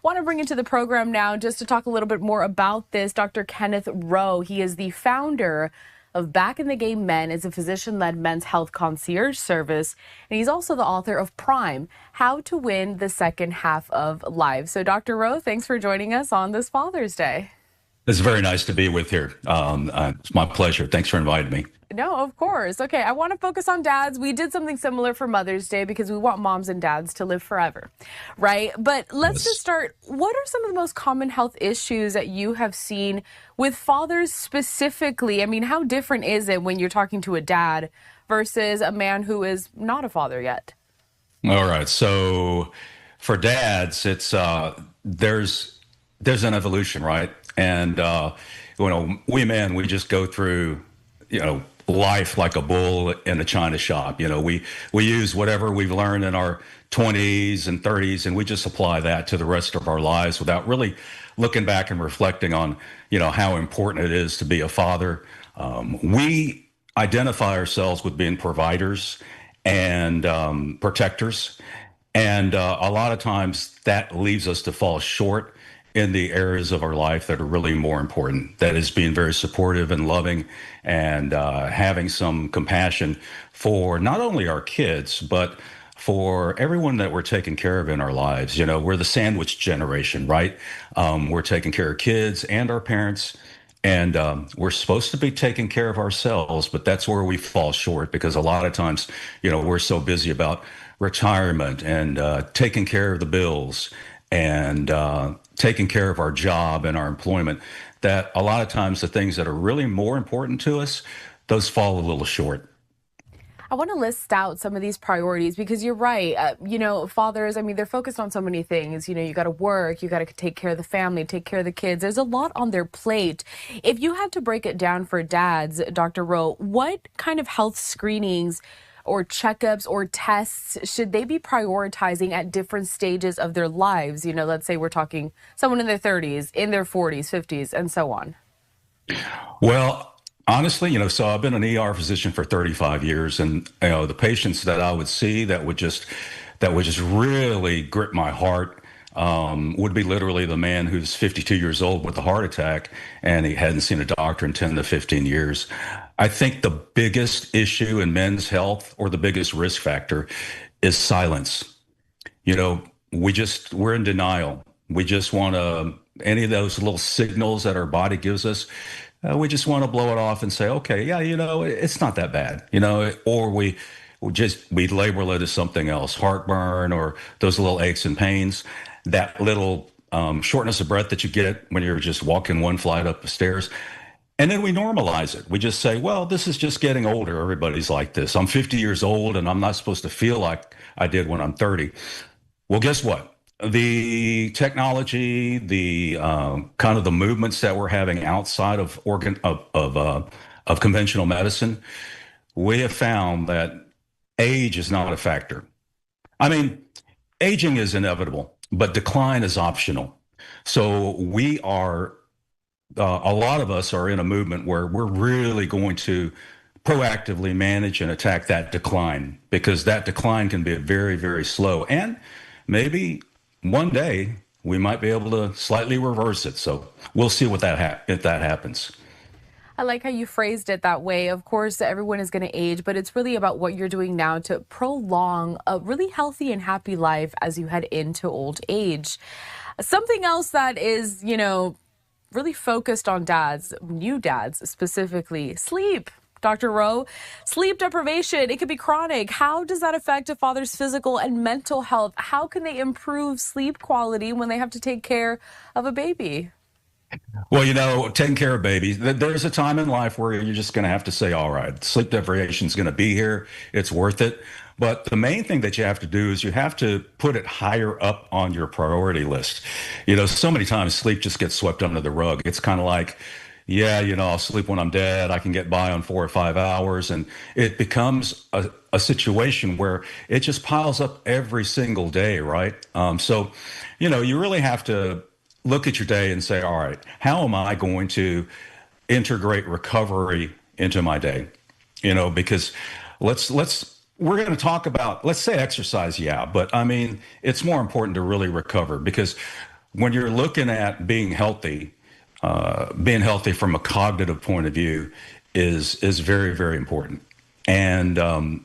Want to bring into the program now just to talk a little bit more about this, Dr. Kenneth Ro. He is the founder of Back in the Game Men. Is a physician-led men's health concierge service, and he's also the author of Prime, How to Win the Second Half of Life. So Dr. Ro, thanks for joining us on this Father's Day. It's very nice to be with here. It's my pleasure. Thanks for inviting me. No, of course. Okay, I want to focus on dads. We did something similar for Mother's Day because we want moms and dads to live forever, right? But let's just start. What are some of the most common health issues that you have seen with fathers specifically? I mean, how different is it when you're talking to a dad versus a man who is not a father yet? All right. So for dads, it's there's an evolution, right? And we men, we just go through, life like a bull in a china shop. We use whatever we've learned in our 20s and 30s, and we just apply that to the rest of our lives without really looking back and reflecting on, how important it is to be a father. We identify ourselves with being providers and protectors, and a lot of times that leaves us to fall short in the areas of our life that are really more important. That is being very supportive and loving and having some compassion for not only our kids, but for everyone that we're taking care of in our lives. We're the sandwich generation, right? We're taking care of kids and our parents, and we're supposed to be taking care of ourselves, but that's where we fall short because a lot of times, we're so busy about retirement and taking care of the bills and taking care of our job and our employment, that a lot of times the things that are really more important to us, those fall a little short. I want to list out some of these priorities because you're right. Fathers, I mean, they're focused on so many things. You got to work, you got to take care of the family, take care of the kids. There's a lot on their plate. If you had to break it down for dads, Dr. Ro, what kind of health screenings or checkups or tests should they be prioritizing at different stages of their lives? Let's say we're talking someone in their 30s, in their 40s, 50s, and so on. Well, honestly, so I've been an ER physician for 35 years, and the patients that I would see that would just really grip my heart would be literally the man who's 52 years old with a heart attack and he hadn't seen a doctor in 10 to 15 years. I think the biggest issue in men's health, or the biggest risk factor, is silence. We're in denial. We just want to, any of those little signals that our body gives us, we just want to blow it off and say, okay, yeah, it's not that bad, or we label it as something else, heartburn, or those little aches and pains, that little shortness of breath that you get when you're just walking one flight up the stairs. And then we normalize it. We just say, well, this is just getting older. Everybody's like this. I'm 50 years old and I'm not supposed to feel like I did when I'm 30. Well, guess what? The technology, the kind of the movements that we're having outside of conventional medicine, we have found that age is not a factor. I mean, aging is inevitable, but decline is optional. So we are, a lot of us are in a movement where we're really going to proactively manage and attack that decline, because that decline can be very, very slow. And maybe one day we might be able to slightly reverse it. So we'll see if that happens. I like how you phrased it that way. Of course, everyone is going to age, but it's really about what you're doing now to prolong a really healthy and happy life as you head into old age. Something else that is, really focused on dads, new dads specifically, sleep. Dr. Ro, sleep deprivation, it could be chronic. How does that affect a father's physical and mental health? How can they improve sleep quality when they have to take care of a baby? Well, taking care of babies, there's a time in life where you're just going to have to say, all right, sleep deprivation is going to be here. It's worth it. But the main thing that you have to do is you have to put it higher up on your priority list. So many times sleep just gets swept under the rug. It's kind of like, yeah, I'll sleep when I'm dead. I can get by on 4 or 5 hours. And it becomes a situation where it just piles up every single day, right? So, you really have to look at your day and say, all right, how am I going to integrate recovery into my day? Because we're going to talk about, let's say exercise, yeah, but I mean, it's more important to really recover, because when you're looking at being healthy from a cognitive point of view is very, very important. And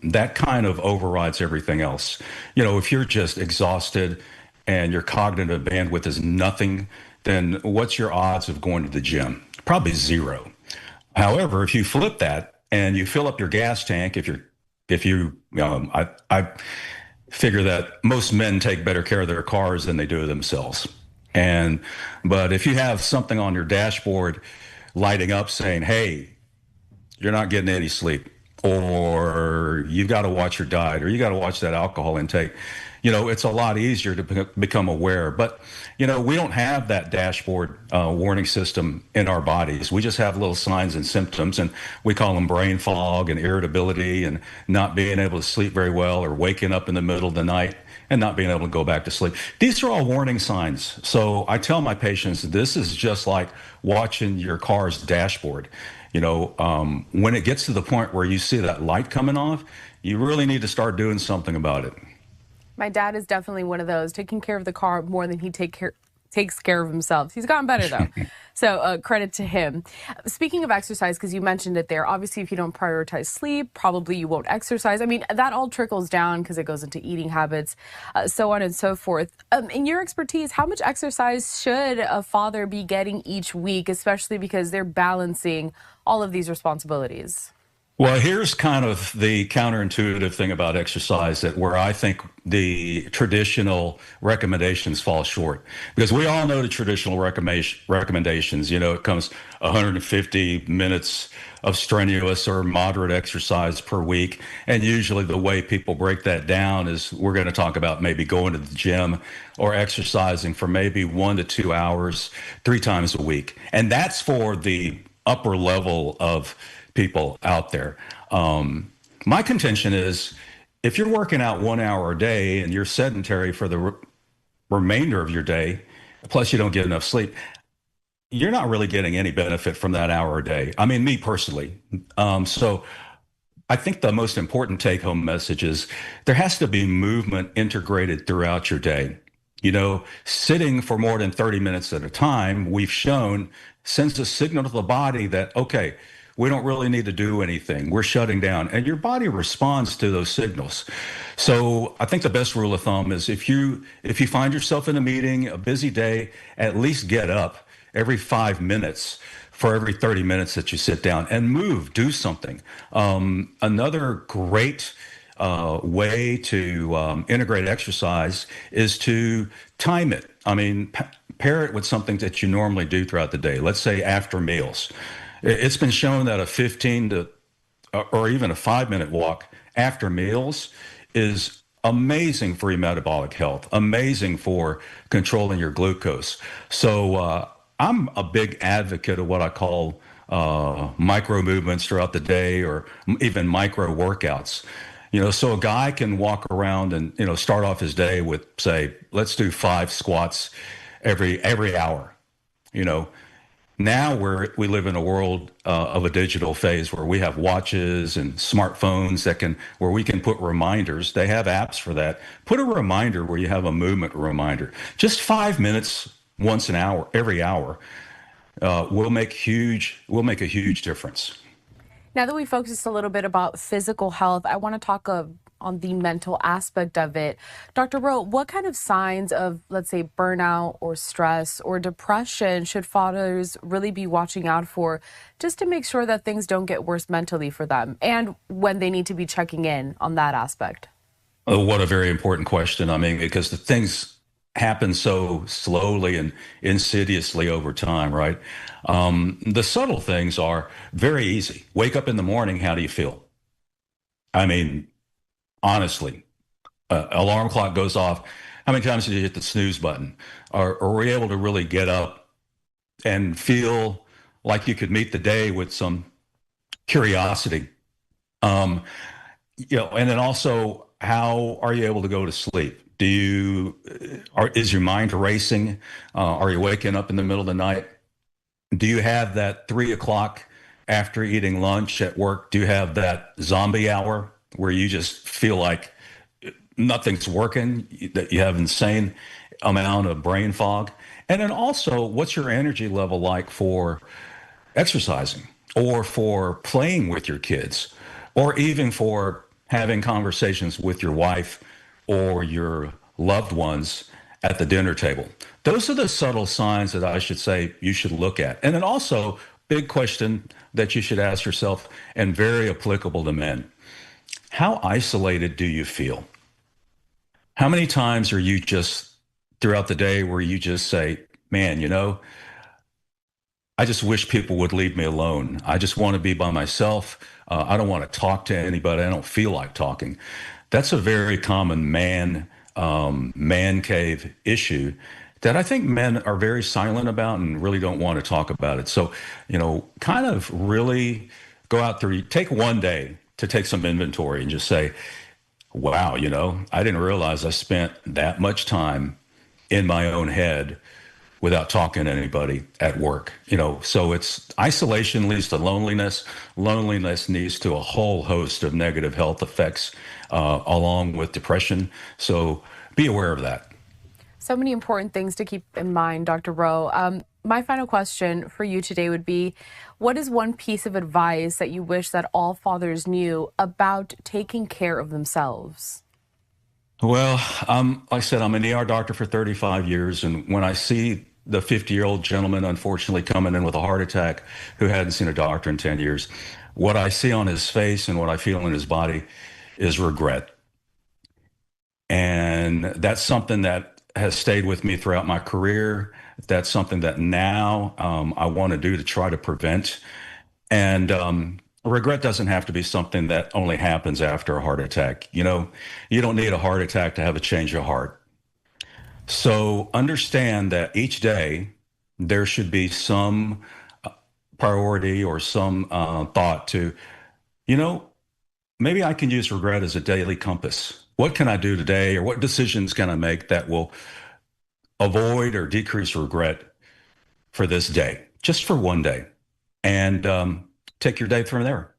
that kind of overrides everything else. You know, if you're just exhausted and your cognitive bandwidth is nothing, then what's your odds of going to the gym? Probably zero. However, if you flip that and you fill up your gas tank, if you, I figure that most men take better care of their cars than they do of themselves. And, but if you have something on your dashboard lighting up saying, hey, you're not getting any sleep, or you've got to watch your diet, or you got to watch that alcohol intake, you know, it's a lot easier to become aware. But, you know, we don't have that dashboard warning system in our bodies. We just have little signs and symptoms, and we call them brain fog and irritability and not being able to sleep very well, or waking up in the middle of the night and not being able to go back to sleep. These are all warning signs. So I tell my patients, this is just like watching your car's dashboard. You know, when it gets to the point where you see that light coming off, you really need to start doing something about it. My dad is definitely one of those, taking care of the car more than he takes care of himself. He's gotten better though. So credit to him. Speaking of exercise, because you mentioned it there, obviously if you don't prioritize sleep, probably you won't exercise. I mean, that all trickles down because it goes into eating habits, so on and so forth. In your expertise, how much exercise should a father be getting each week, especially because they're balancing all of these responsibilities? Well, here's kind of the counterintuitive thing about exercise, that where I think the traditional recommendations fall short, because we all know the traditional recommendations. You know, it comes 150 minutes of strenuous or moderate exercise per week. And usually the way people break that down is we're going to talk about maybe going to the gym or exercising for maybe 1 to 2 hours, 3 times a week. And that's for the upper level of people out there. My contention is, if you're working out 1 hour a day and you're sedentary for the remainder of your day, plus you don't get enough sleep, you're not really getting any benefit from that hour a day. I mean, me personally. So I think the most important take home message is there has to be movement integrated throughout your day. You know, sitting for more than 30 minutes at a time, we've shown, sends a signal to the body that, okay, we don't really need to do anything. We're shutting down. And your body responds to those signals. So I think the best rule of thumb is, if you find yourself in a meeting, a busy day, at least get up every 5 minutes for every 30 minutes that you sit down, and move, do something. Another great way to integrate exercise is to time it. I mean, pair it with something that you normally do throughout the day. Let's say after meals. It's been shown that a 15 to or even a 5 minute walk after meals is amazing for your metabolic health, amazing for controlling your glucose. So I'm a big advocate of what I call micro movements throughout the day, or even micro workouts. You know, so a guy can walk around and, you know, start off his day with, say, let's do 5 squats every hour. You know, now we live in a world of a digital phase where we have watches and smartphones where we can put reminders. They have apps for that. Put a reminder where you have a movement reminder. Just 5 minutes once an hour, every hour, will make a huge difference. Now that we focused a little bit about physical health, I want to talk on the mental aspect of it. Dr. Ro, what kind of signs of, let's say, burnout or stress or depression should fathers really be watching out for, just to make sure that things don't get worse mentally for them, and when they need to be checking in on that aspect? Oh, what a very important question. I mean, because the things happen so slowly and insidiously over time, right? The subtle things are very easy. Wake up in the morning, how do you feel? I mean, honestly, alarm clock goes off. How many times did you hit the snooze button? Are we able to really get up and feel like you could meet the day with some curiosity? Um, and then also, how are you able to go to sleep? Is your mind racing? Are you waking up in the middle of the night? Do you have that 3 o'clock after eating lunch at work? Do you have that zombie hour where you just feel like nothing's working, that you have insane amount of brain fog? And then also, what's your energy level like for exercising or for playing with your kids or even for having conversations with your wife or your loved ones at the dinner table? Those are the subtle signs that I should say you should look at. And then also, big question that you should ask yourself, and very applicable to men: how isolated do you feel? How many times are you just throughout the day where you just say, man, I just wish people would leave me alone. I just want to be by myself. I don't want to talk to anybody. I don't feel like talking. That's a very common man cave issue that I think men are very silent about and really don't want to talk about it. So, kind of really go out there, take one day to take some inventory and just say, wow, I didn't realize I spent that much time in my own head without talking to anybody at work. So it's isolation leads to loneliness. Loneliness leads to a whole host of negative health effects, along with depression. So be aware of that. So many important things to keep in mind, Dr. Ro. My final question for you today would be, what is one piece of advice that you wish that all fathers knew about taking care of themselves? Well, like I said, I'm an ER doctor for 35 years. And when I see the 50-year-old gentleman, unfortunately, coming in with a heart attack who hadn't seen a doctor in 10 years, what I see on his face and what I feel in his body is regret. And that's something that has stayed with me throughout my career. That's something that now I want to do to try to prevent. And regret doesn't have to be something that only happens after a heart attack. You don't need a heart attack to have a change of heart. So understand that each day there should be some priority or some thought to, you know, maybe I can use regret as a daily compass. What can I do today, or what decisions can I make that will avoid or decrease regret for this day, just for one day, and take your day from there.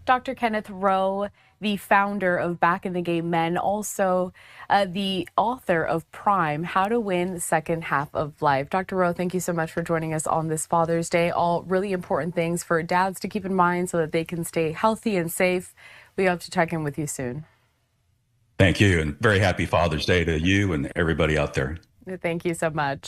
Dr. Kenneth Ro, the founder of Back in the Game Men, also the author of Prime, How to Win the Second Half of Life. Dr. Ro, thank you so much for joining us on this Father's Day. All really important things for dads to keep in mind so that they can stay healthy and safe. We hope to check in with you soon. Thank you, and very happy Father's Day to you and everybody out there. Thank you so much.